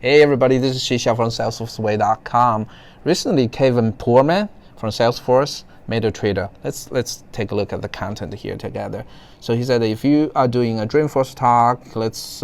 Hey everybody, this is Shisha from SalesforceWay.com. Recently, Kevin Poorman from Salesforce made a Twitter. Let's take a look at the content here together. So he said, if you are doing a Dreamforce talk, let's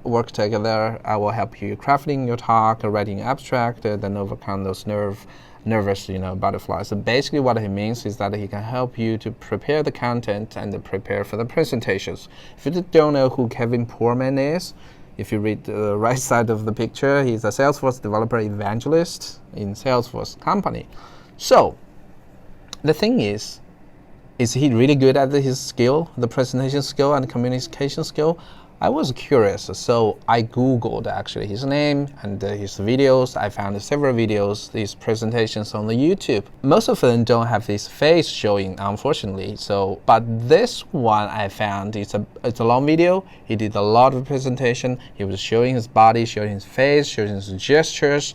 work together. I will help you crafting your talk, writing abstract, then overcome those nervous, butterflies. So basically what he means is that he can help you to prepare the content and prepare for the presentations. If you don't know who Kevin Poorman is, if you read the right side of the picture, he's a Salesforce developer evangelist in Salesforce company. So the thing is he really good at his skill, the presentation skill and communication skill? I was curious, so I Googled actually his name and his videos. I found several videos, these presentations on the YouTube. Most of them don't have his face showing, unfortunately. But this one I found, it's a long video. He did a lot of presentation. He was showing his body, showing his face, showing his gestures.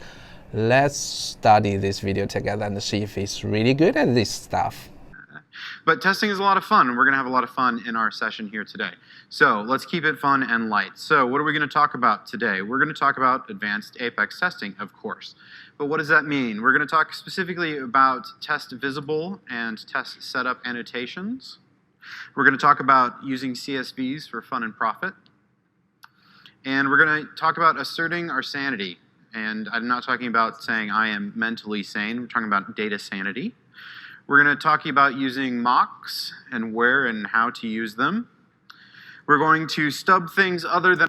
Let's study this video together and see if he's really good at this stuff. But testing is a lot of fun, and we're going to have a lot of fun in our session here today. So let's keep it fun and light. So what are we going to talk about today? We're going to talk about advanced Apex testing, of course. But what does that mean? We're going to talk specifically about test visible and test setup annotations. We're going to talk about using CSVs for fun and profit. And we're going to talk about asserting our sanity. And I'm not talking about saying I am mentally sane. We're talking about data sanity. We're going to talk about using mocks and where and how to use them. We're going to stub things other than...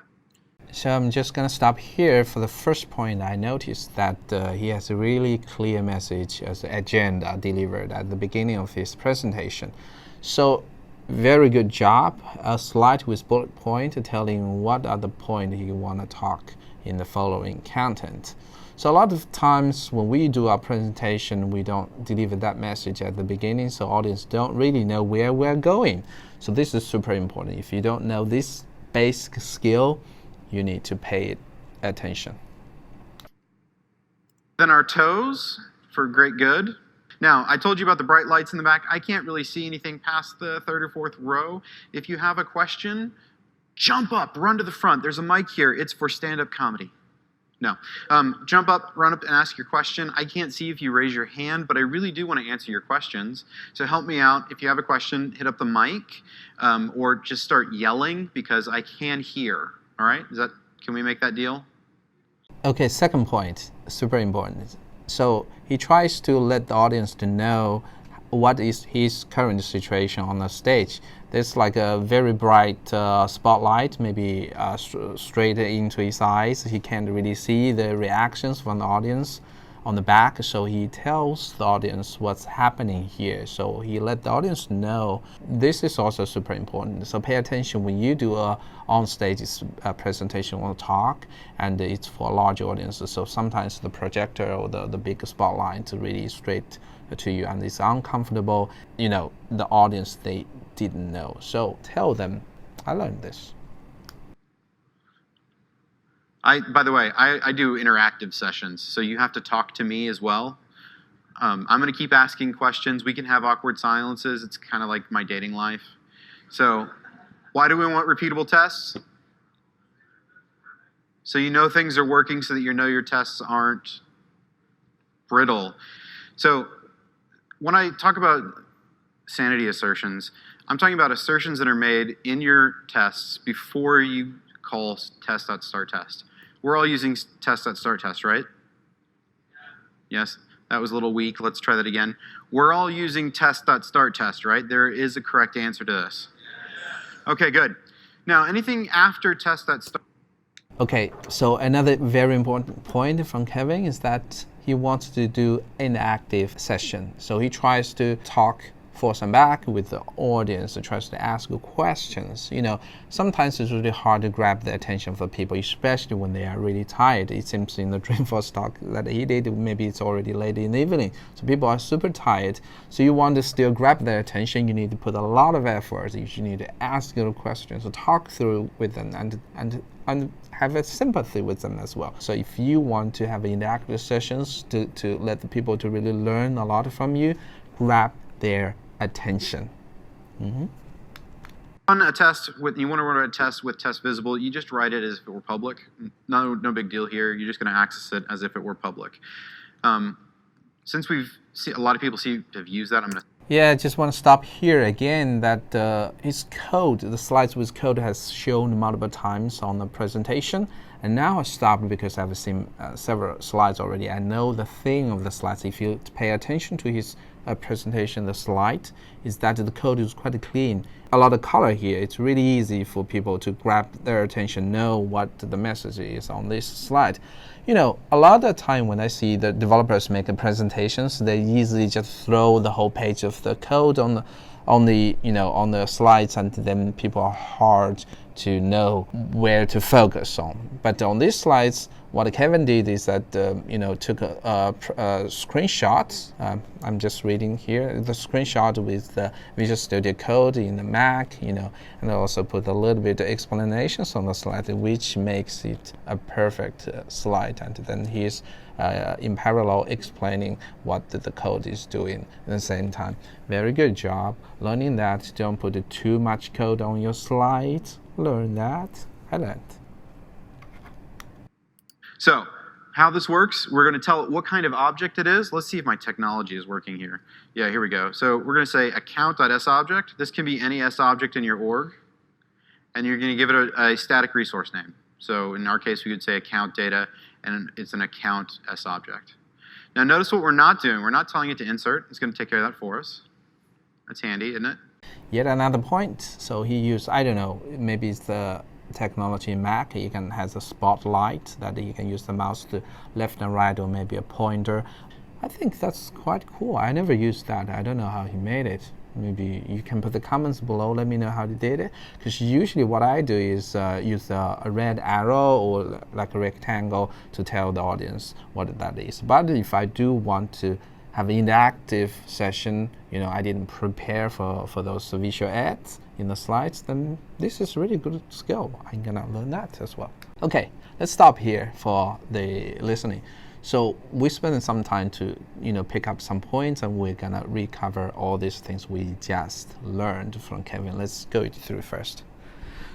So I'm just going to stop here. For the first point, I noticed that he has a really clear message as an agenda delivered at the beginning of his presentation. So very good job. A slide with bullet point telling what are the points you want to talk in the following content. So a lot of times when we do our presentation, we don't deliver that message at the beginning, so audience don't really know where we're going. So this is super important. If you don't know this basic skill, you need to pay attention. Then our toes for great good. Now, I told you about the bright lights in the back. I can't really see anything past the third or fourth row. If you have a question, jump up, run to the front. There's a mic here. It's for stand-up comedy. No. Jump up, run up, and ask your question. I can't see if you raise your hand, but I really do want to answer your questions. So help me out. If you have a question, hit up the mic, or just start yelling because I can hear. All right? Can we make that deal? Okay, second point, super important. So he tries to let the audience to know what is his current situation on the stage. There's like a very bright spotlight, maybe straight into his eyes. He can't really see the reactions from the audience on the back, so he tells the audience what's happening here. So he let the audience know. This is also super important. So pay attention when you do a on-stage presentation or talk, and it's for large audiences. So sometimes the projector or the big spotlight is really straight to you, and it's uncomfortable. The audience, they didn't know. So tell them, I learned this. By the way, I do interactive sessions, so you have to talk to me as well. I'm going to keep asking questions. We can have awkward silences. It's kind of like my dating life. So why do we want repeatable tests? So you know things are working, so that you know your tests aren't brittle. So when I talk about sanity assertions, I'm talking about assertions that are made in your tests before you call test.startTest. We're all using test.startTest, right? Yes, that was a little weak. Let's try that again. We're all using test.startTest, right? There is a correct answer to this. Okay, good. Now, anything after test.start. Okay, so another very important point from Kevin is that he wants to do an active session. So he tries to talk forth and back with the audience, tries to ask questions. Sometimes it's really hard to grab the attention of the people, especially when they are really tired. It seems in the Dreamforce talk that he did, maybe it's already late in the evening. So people are super tired. So you want to still grab their attention, you need to put a lot of effort. You need to ask your questions, talk through with them, and have a sympathy with them as well. So if you want to have interactive sessions to let the people to really learn a lot from you, grab their attention. On a test you want to run a test with test visible, you just write it as if it were public. No big deal here. You're just going to access it as if it were public. Since a lot of people seem to have used that, I'm going to. Yeah, I just want to stop here again that his code, the slides with code has shown multiple times on the presentation. And now I stopped because I've seen several slides already. I know the thing of the slides. If you pay attention to his presentation, the slide, is that the code is quite clean. A lot of color here. It's really easy for people to grab their attention, know what the message is on this slide. You know, a lot of the time when I see the developers make presentations, they easily just throw the whole page of the code on the slides, and then people are hard to know where to focus on. But on these slides, what Kevin did is that took a screenshot. I'm just reading here the screenshot with the Visual Studio Code in the Mac, and also put a little bit of explanations on the slide, which makes it a perfect slide. And then he's in parallel explaining what the code is doing at the same time. Very good job learning that. Don't put too much code on your slides. Learn that. I learned. So how this works, we're going to tell it what kind of object it is. Let's see if my technology is working here. Yeah, here we go. So we're going to say account.sObject. This can be any sObject in your org. And you're going to give it a static resource name. So in our case, we could say account data, and it's an account sObject. Now notice what we're not doing. We're not telling it to insert. It's going to take care of that for us. That's handy, isn't it? Yet another point. So he used, I don't know, maybe it's the technology in Mac. You can have a spotlight that you can use the mouse to left and right, or maybe a pointer. I think that's quite cool. I never used that. I don't know how he made it. Maybe you can put the comments below. Let me know how he did it. Because usually what I do is use a red arrow or like a rectangle to tell the audience what that is. But if I do want to have an interactive session, I didn't prepare for those visual ads in the slides, then this is really good skill. I'm gonna learn that as well. Okay, let's stop here for the listening. So we spent some time to pick up some points, and we're gonna recover all these things we just learned from Kevin. Let's go through first.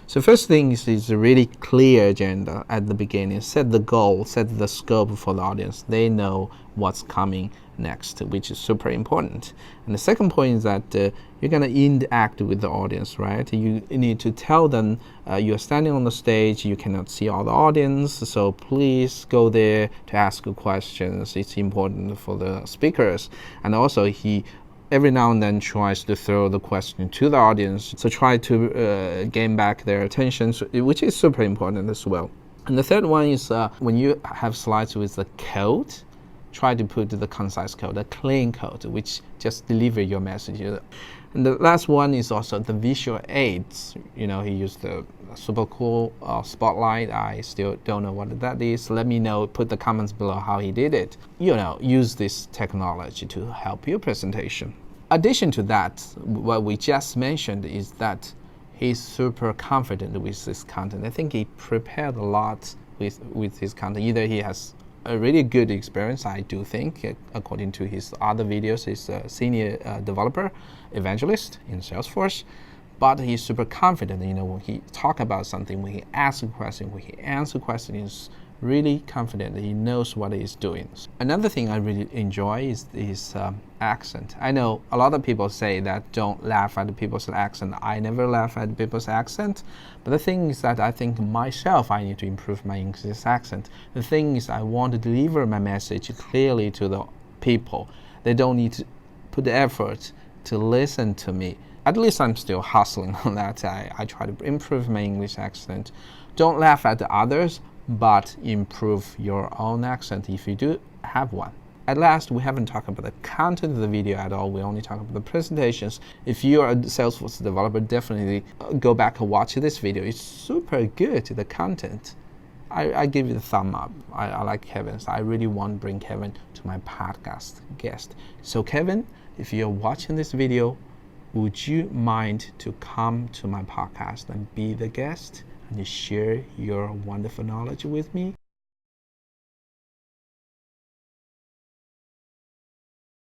So first thing is a really clear agenda at the beginning. Set the goal, set the scope for the audience. They know what's coming next, which is super important. And the second point is that you're going to interact with the audience, right? You need to tell them you're standing on the stage, you cannot see all the audience, so please go there to ask questions. It's important for the speakers. And also he every now and then tries to throw the question to the audience, so try to gain back their attention, which is super important as well. And the third one is when you have slides with the code, try to put the concise code, a clean code, which just deliver your message. And the last one is also the visual aids. He used the super cool spotlight. I still don't know what that is. Let me know, put the comments below how he did it. Use this technology to help your presentation. Addition to that, what we just mentioned is that he's super confident with this content. I think he prepared a lot with his content. Either he has a really good experience, I do think, according to his other videos. He's a senior developer, evangelist in Salesforce, but he's super confident. When he talk about something, when he asks a question, when he answers a question, he's really confident that he knows what he's doing. Another thing I really enjoy is his accent. I know a lot of people say that don't laugh at people's accent. I never laugh at people's accent. But the thing is that I think myself, I need to improve my English accent. The thing is I want to deliver my message clearly to the people. They don't need to put the effort to listen to me. At least I'm still hustling on that. I try to improve my English accent. Don't laugh at the others, but improve your own accent if you do have one. At last, we haven't talked about the content of the video at all. We only talk about the presentations. If you are a Salesforce developer, definitely go back and watch this video. It's super good, the content. I give you the thumb up. I like Kevin. So I really want to bring Kevin to my podcast guest. So Kevin, if you're watching this video, would you mind to come to my podcast and be the guest and share your wonderful knowledge with me?